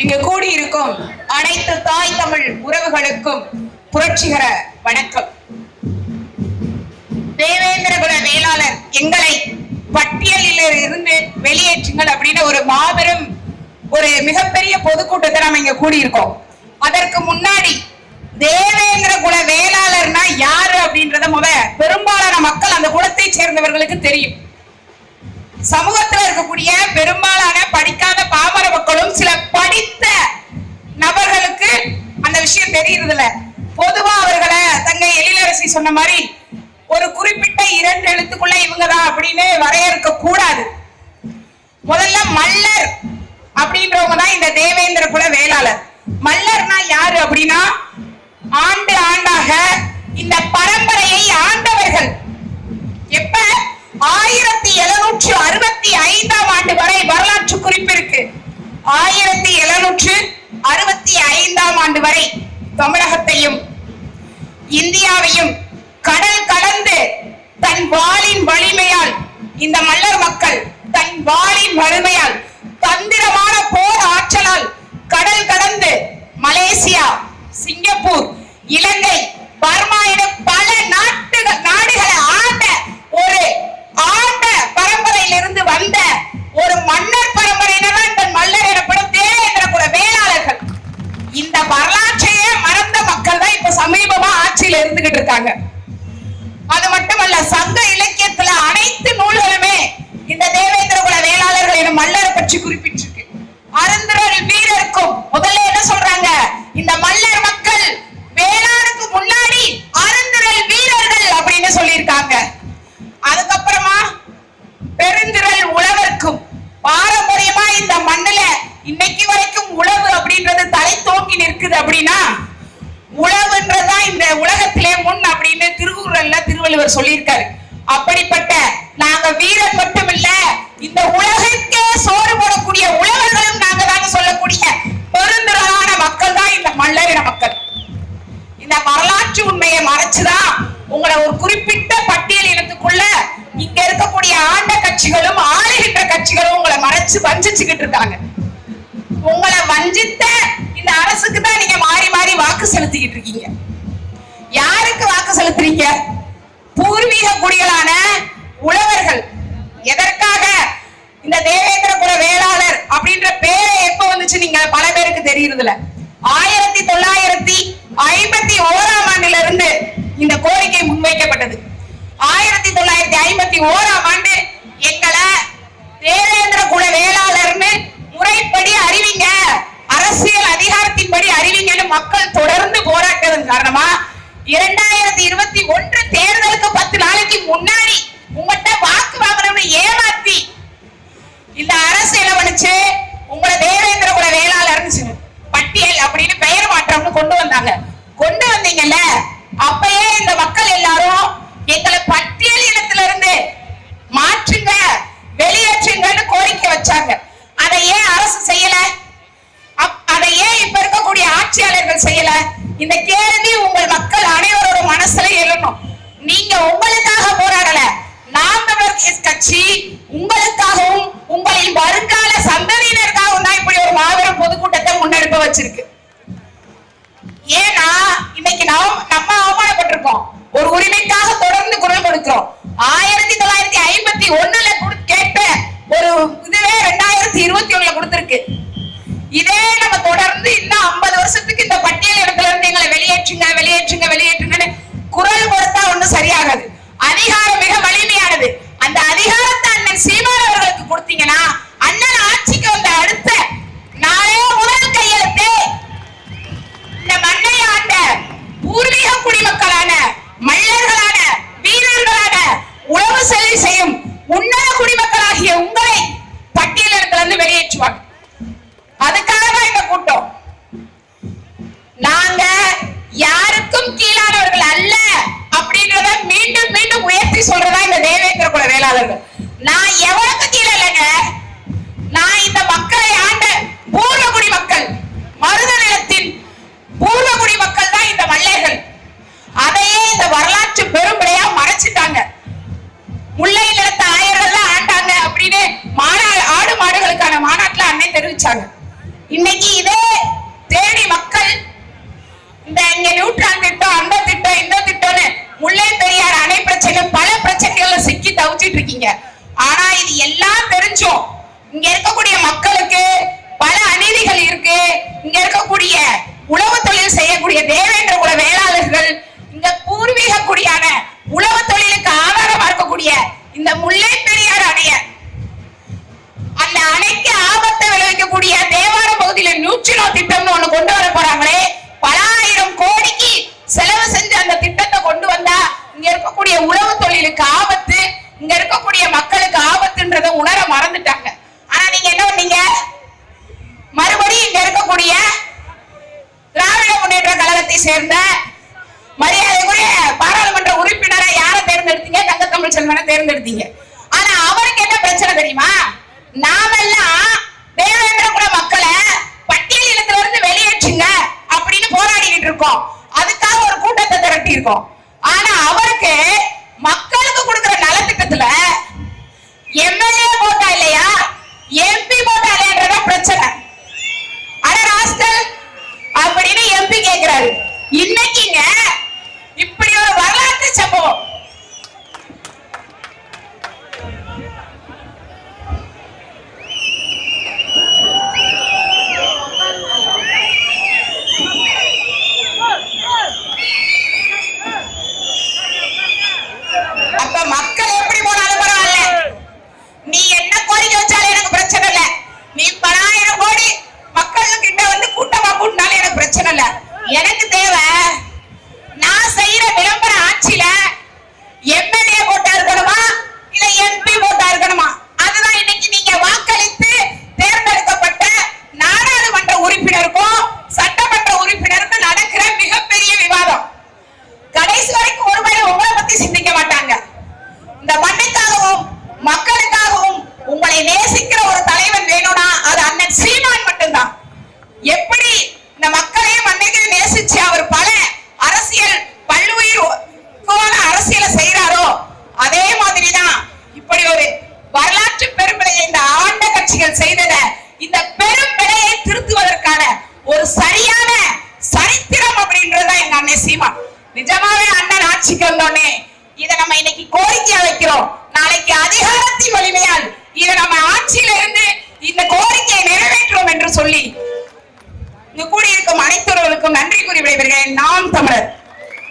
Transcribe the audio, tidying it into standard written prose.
இங்கு கூடியிருக்கும் அனைத்து தாய் தமிழ் உறவுகளுக்கும் புரட்சிகர வணக்கம். தேவேந்திர குல வேளாளர் எங்களை பட்டியலில் இருந்து வெளியேற்றுங்கள் அப்படின்னு ஒரு மாபெரும் ஒரு மிகப்பெரிய பொதுக்கூட்டத்தை நாம இங்க கூடியிருக்கோம். அதற்கு முன்னாடி தேவேந்திர குல வேளாளர்னா யாரு அப்படின்றத பெரும்பாலான மக்கள் அந்த குலத்தை சேர்ந்தவர்களுக்கு தெரியும். சமூகத்தில் இருக்கக்கூடிய பெரும்பாலான படிக்காத பாமர மக்களும் சில படித்த நபர்களுக்கு அந்த விஷயம் தெரியறதில்ல. பொதுவா அவர்களை தங்கை எழிலரசி சொன்ன மாதிரி ஒரு குறிப்பிட்ட 2 எழுத்துக்குள்ள இவங்கதான் அப்படின்னு வரையறுக்க கூடாது. முதல்ல மல்லர் அப்படின்றவங்க தான் இந்த தேவேந்திர குல வேளாளர். மல்லர்னா யாரு அப்படின்னா ஆண்டு ஆண்டாக இந்த பரம்பரையை ஆண்டவர்கள். எப்ப 1765ஆம் ஆண்டு வரை வரலாற்று குறிப்பு இருக்கு. 1765ஆம் ஆண்டு வரை தமிழகத்தையும் இந்தியாவையும் கடல் கடந்து தன் வாளின் வலிமையால் இந்த மல்லர் மக்கள் தன் வாளின் வலிமையால் தந்திரமான போர் ஆற்றலால் கடல் கடந்து மலேசியா, சிங்கப்பூர், இலங்கை, பர்மா என பல நாடுகளை ஆண்ட பரம்பரையிலிருந்து வந்த ஒரு மன்னர் பரம்பரையினர் இந்த மல்லர் எனப்படும் தேவேந்திர குல வேளாளர்கள். இந்த வரலாற்றையே மறந்த மக்கள் தான் இப்ப சமீபமா ஆட்சியில இருந்துகிட்டு இருக்காங்க. அது மட்டுமல்ல, சங்க இலக்கியத்துல அனைத்து நூல்களுமே இந்த தேவேந்திர குல வேளாளர்கள் என மல்லரை பற்றி குறிப்பிட்டிருக்கு. அருந்திரல் வீரருக்கும் முதல்ல என்ன சொல்றாங்க, இந்த மல்லர் மக்கள் வேளாணுக்கு முன்னாடி அருந்திரல் வீரர்கள் அப்படின்னு சொல்லியிருக்காங்க. அதுக்கப்புறமா பெருந்திரல் உழவர்க்கும் பாரம்பரியமா இந்த மண்ணுல இன்னைக்கு வரைக்கும் உழவு அப்படின்றது தலை தோங்கி நிற்குது. அப்படின்னா உழவுன்றதுதான் இந்த உலகத்திலே முன் அப்படின்னு திருவள்ளுவர் சொல்லியிருக்காரு. அப்படிப்பட்ட நாங்க வீரர் மட்டும் இல்ல, இந்த உலகிற்கே சோறு போடக்கூடிய உழவர்களும் நாங்க தான் சொல்லக்கூடிய பெருந்திரளான மக்கள் தான் இந்த மல்லரின மக்கள். இந்த வரலாற்று உண்மையை மறைச்சுதான் உங்களை ஒரு குறிப்பிட்ட பட்டியல் இனத்துக்குள்ள இங்க இருக்கக்கூடிய ஆண்ட கட்சிகளும் ஆளுகின்ற கட்சிகளும் உங்களை மறைச்சு வஞ்சிச்சுக்கிட்டு இருக்காங்க. உங்களை வஞ்சித்த இந்த அரசுக்கு தான் நீங்க மாறி மாறி வாக்கு செலுத்திக்கிட்டு இருக்கீங்க. யாருக்கு வாக்கு செலுத்துறீங்க? பூர்வீக குடிகளான உழவர்கள். எதற்காக இந்த தேவேந்திர குல வேளாளர் அப்படின்ற பேரை எப்ப வந்துச்சு நீங்க பல பேருக்கு தெரியறதில்ல. 1951ஆம் ஆண்டுல இருந்து இந்த கோரிக்கை முன்வைக்கப்பட்டது. 1951ஆம் ஆண்டு எங்களை தேவேந்திர குல வேளாளர்னு முறைப்படி அறிவிங்க, அரசியல் அதிகாரத்தின்படி அறிவிங்கன்னு மக்கள் தொடர்ந்து போராட்டத்தின் காரணமா 2021 தேர்தலுக்கு 10 நாளைக்கு முன்னாடி உங்கள்கிட்ட வாக்கு வாங்கணும்னு ஏமாத்தி இந்த அரசு என்ன பண்ணுச்சு, உங்களை தேவேந்திர குல வேளாளர் பட்டியல் அப்படின்னு பெயர் மாற்றம்னு கொண்டு வந்தாங்க. கொண்டு வந்தீங்கல்ல, அப்பயே இந்த மக்கள் எல்லாரும் எங்களை பட்டியல் இனத்துல இருந்து மாற்றுங்க, வெளியேற்றுங்கன்னு கோரிக்கை வச்சாங்க. அதை ஏன் அரசு செய்யல? அதை ஏன் இப்ப இருக்கக்கூடிய ஆட்சியாளர்கள் செய்யல? இந்த கேள்வி உங்கள் மக்கள் அனைவரோட மனசுல எழணும். நீங்க உங்களுக்காக போராடல, நாம் தமிழர் கட்சி உங்களுக்காகவும் உங்களின் வருங்கால சந்ததியினருக்காகவும் தான் இப்படி ஒரு மாபெரும் பொதுக்கூட்டத்தை முன்னெடுப்பு வச்சிருக்கு. ஏன்னா இன்னைக்கு நம்ம அவமானப்பட்டிருக்கோம். ஒரு உரிமைக்காக தொடர்ந்து குரல் கொடுக்கிறோம். 1951ல கேட்ட ஒரு இதுவே 2021ல கொடுத்திருக்கு. இதே நம்ம தொடர்ந்து இன்னும் 50 வருஷத்துக்கு இந்த பட்டியல் இடத்துல இருந்து எங்களை வெளியேற்றுங்க வெளியேற்றுங்க வெளியேற்றுங்கன்னு குரல் கொடுத்தா ஒண்ணும் சரியாகாது. அதிகாரம் மிக வலிமையானது. அந்த அதிகாரத்தை அண்ணன் சீமான் அவர்களுக்கு கொடுத்தீங்கன்னா அண்ணன் ஆட்சிக்கு வந்த அடுத்த நாளே முதல் கையெழுத்து இந்த மண்ணை ஆண்ட பூர்வீக குடிமக்களான மல்லர்களான வீரர்களான உழவு செலவு செய்யும் உன்னத குடிமக்களாகிய உங்களை பட்டியலிடத்துல இருந்து வெளியேற்றுவாங்க. அதுக்காக தான் இந்த கூட்டம். நாங்க யாருக்கும் கீழானவர்கள் அல்ல அப்படின்றத மீண்டும் மீண்டும் உயர்த்தி சொல்றதா இந்த தேவேந்திர குல வேளாளர்கள். நான் எவனுக்கு கீழே இல்லைங்க. நான் இந்த மக்களை ஆண்ட உழவு தொழில் செய்யக்கூடிய தேவேந்திர குல வேளாளர்கள், இந்த பூர்வீக குடியான உழவு தொழிலுக்கு ஆதாரமா இருக்கக்கூடிய இந்த முல்லை பெரியாறு அணைய, அந்த அணைக்கு ஆபத்தை விளைவிக்கக்கூடிய தேவாரம் பகுதியில நியூட்ரினோ திட்டம்னு ஒண்ணு கொண்டு வர போறாங்களே, பல ஆயிரம் கோடிக்கு செலவு செஞ்சு அந்த திட்டத்தை கொண்டு வந்தா இங்க இருக்கக்கூடிய உழவு தொழிலுக்கு ஆபத்து, இங்க இருக்கக்கூடிய மக்களுக்கு ஆபத்துன்றதை உணர மறந்துட்டாங்க. ஆனா நீங்க என்ன பண்ணீங்க? மறுபடியும் இங்க இருக்கக்கூடிய திராவிட முன்னேற்ற கழகத்தை சேர்ந்த மரியாதைக்குரிய பாராளுமன்ற உறுப்பினரை யாரை தேர்ந்தெடுத்தீங்க? தங்கத்தமிழ் செல்வனை தேர்ந்தெடுத்தீங்க. ஆனா அவருக்கு என்ன பிரச்சனை தெரியுமா? நாமெல்லாம் தேவேந்திர குல மக்களை பட்டியல் இனத்துல இருந்து வெளியேற்றுங்க அப்படின்னு போராடிக்கிட்டு இருக்கோம். அதுக்காக ஒரு கூட்டத்தை திரட்டி இருக்கோம். ஆனா அவருக்கு மக்களுக்கு கொடுக்கிற நலத்திட்டத்துல எம்எல்ஏ போட்டா இல்லையா, எம்பி போட்டா இல்லையன்றத பிரச்சனை. அட ராஸ்கல் அப்படின்னு எம்பி கேட்கிறாரு. இன்னைக்குங்க இப்படி ஒரு வரலாற்று சம்பவம். அப்ப மக்கள் எப்படி போனாலும் பரவாயில்ல, நீ என்ன கோரிக்கை வச்சாலும் எனக்கு பிரச்சனை இல்ல, நீ 10,000 கோடி மக்கள் கிட்ட வந்து கூட்டமா கூட்டினாலும் எனக்கு பிரச்சனை இல்ல. எனக்கு தேவை நான் செய்யற விளம்பர ஆட்சியில எம்எல்ஏ போட்டா இருக்கணுமா இல்ல எம்பி போட்டா இருக்கணுமா? அதுதான் இன்னைக்கு நீங்க வாக்களித்து தேர்ந்தெடுக்கப்பட்ட நாடாளுமன்ற உறுப்பினருக்கும் சட்டமன்ற உறுப்பினருக்கும் நடக்கிற மிகப்பெரிய விவாதம். கடைசி வரைக்கும் ஒருவேளை உங்களை பத்தி சிந்திக்க மாட்டாங்க. இந்த மண்ணுக்காகவும் மக்களுக்காகவும் உங்களை நேசிக்கிற ஒரு தலைவன் வேணும்னா அது அண்ணன் சீமான் மட்டும்தான். எப்படி இந்த மக்களையும் மண்ணையும் நேசிச்சு அவர் பல அரசியல் பல்லுயிர் அரசியலை செய்யறாரோ அதே மாதிரிதான் இப்படி ஒரு வரலாற்று பெரும்பிழையை இந்த ஆண்ட கட்சிகள் செய்தத, இந்த பெரும் பிழையை திருத்துவதற்கான ஒரு சரியான சரித்திரம் அப்படின்றதுதான் எங்க அண்ணன் சீமான். நிஜமாவே அண்ணன் ஆட்சிக்கு வந்தோடனே இதை நம்ம இன்னைக்கு கோரிக்கையா வைக்கிறோம். நாளைக்கு அதிகாரத்தின் வலிமையால் இதை நம்ம ஆட்சியில இருந்து இந்த கோரிக்கையை நிறைவேற்றுவோம் என்று சொல்லி இங்கு கூடியிருக்கும் அனைத்துவர்களுக்கும் நன்றி கூறி விடைபெறுகிறேன். நாம் தமிழர்.